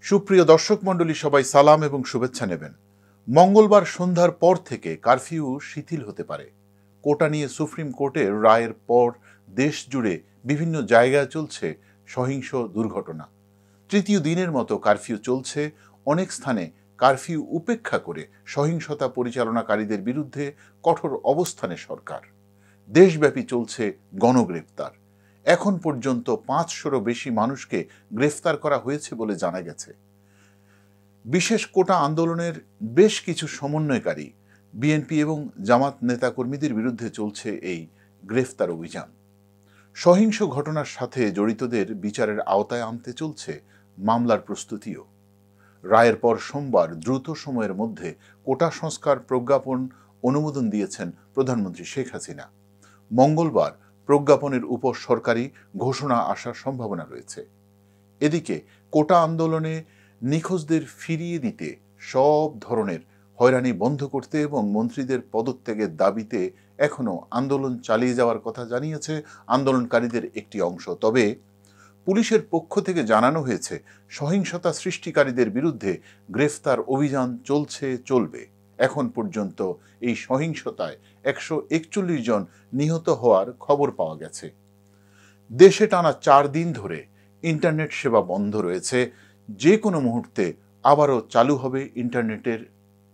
সুপ্রিয় দর্শক মণ্ডলী, সবাই সালাম এবং শুভেচ্ছা নেবেন। মঙ্গলবার সন্ধ্যার পর থেকে কারফিউ শিথিল হতে পারে। কোটা নিয়ে সুপ্রিম কোর্টের রায়ের পর দেশ জুড়ে বিভিন্ন জায়গায় চলছে সহিংস দুর্ঘটনা। তৃতীয় দিনের মতো কারফিউ চলছে। অনেক স্থানে কারফিউ উপেক্ষা করে সহিংসতা পরিচালনাকারীদের বিরুদ্ধে কঠোর অবস্থানে সরকার। দেশব্যাপী চলছে গণগ্রেপ্তার। এখন পর্যন্ত 500-রও বেশি মানুষকে গ্রেফতার করা হয়েছে বলে জানা গেছে। বিশেষ কোটা আন্দোলনের বেশ কিছু সমন্বয়কারী বিএনপি এবং জামাত নেতাকর্মীদের বিরুদ্ধে চলছে এই গ্রেফতার অভিযান। সহিংস ঘটনার সাথে জড়িতদের বিচারের আওতায় আনতে চলছে মামলার প্রস্তুতিও। রায়ের পর সোমবার দ্রুত সময়ের মধ্যে কোটা সংস্কার প্রজ্ঞাপন অনুমোদন দিয়েছেন প্রধানমন্ত্রী শেখ হাসিনা। মঙ্গলবার প্রজ্ঞাপনের উপর সরকারি ঘোষণা আসার সম্ভাবনা রয়েছে। এদিকে কোটা আন্দোলনে নিখোঁজদের ফিরিয়ে দিতে সব ধরনের হয়রানি বন্ধ করতে এবং মন্ত্রীদের পদত্যাগের দাবিতে এখনও আন্দোলন চালিয়ে যাওয়ার কথা জানিয়েছে আন্দোলনকারীদের একটি অংশ। তবে পুলিশের পক্ষ থেকে জানানো হয়েছে সহিংসতা সৃষ্টিকারীদের বিরুদ্ধে গ্রেফতার অভিযান চলবে। এখন পর্যন্ত এই সহিংসতায় 141 জন নিহত হওয়ার খবর পাওয়া গেছে। দেশে টানা 4 দিন ধরে ইন্টারনেট সেবা বন্ধ রয়েছে। যে কোনো মুহূর্তে আবারও চালু হবে ইন্টারনেটের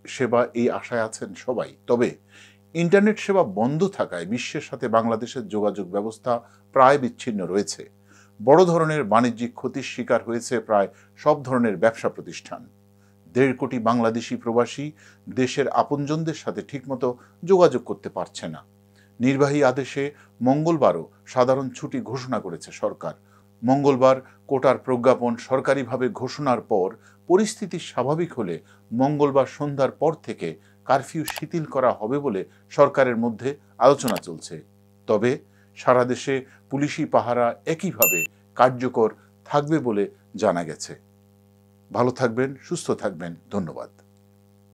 সেবা, এই আশায় আছেন সবাই। তবে ইন্টারনেট সেবা বন্ধ থাকায় বিশ্বের সাথে বাংলাদেশের যোগাযোগ ব্যবস্থা প্রায় বিচ্ছিন্ন রয়েছে। বড় ধরনের বাণিজ্যিক ক্ষতির শিকার হয়েছে প্রায় সব ধরনের ব্যবসা প্রতিষ্ঠান। 1.5 কোটি বাংলাদেশি প্রবাসী দেশের আপনজনদের সাথে ঠিকমতো যোগাযোগ করতে পারছে না। নির্বাহী আদেশে মঙ্গলবারও সাধারণ ছুটি ঘোষণা করেছে সরকার। মঙ্গলবার কোটার প্রজ্ঞাপন সরকারিভাবে ঘোষণার পর পরিস্থিতি স্বাভাবিক হলে মঙ্গলবার সন্ধ্যার পর থেকে কারফিউ শিথিল করা হবে বলে সরকারের মধ্যে আলোচনা চলছে। তবে সারা দেশে পুলিশি পাহারা একইভাবে কার্যকর থাকবে বলে জানা গেছে। ভালো থাকবেন, সুস্থ থাকবেন। ধন্যবাদ।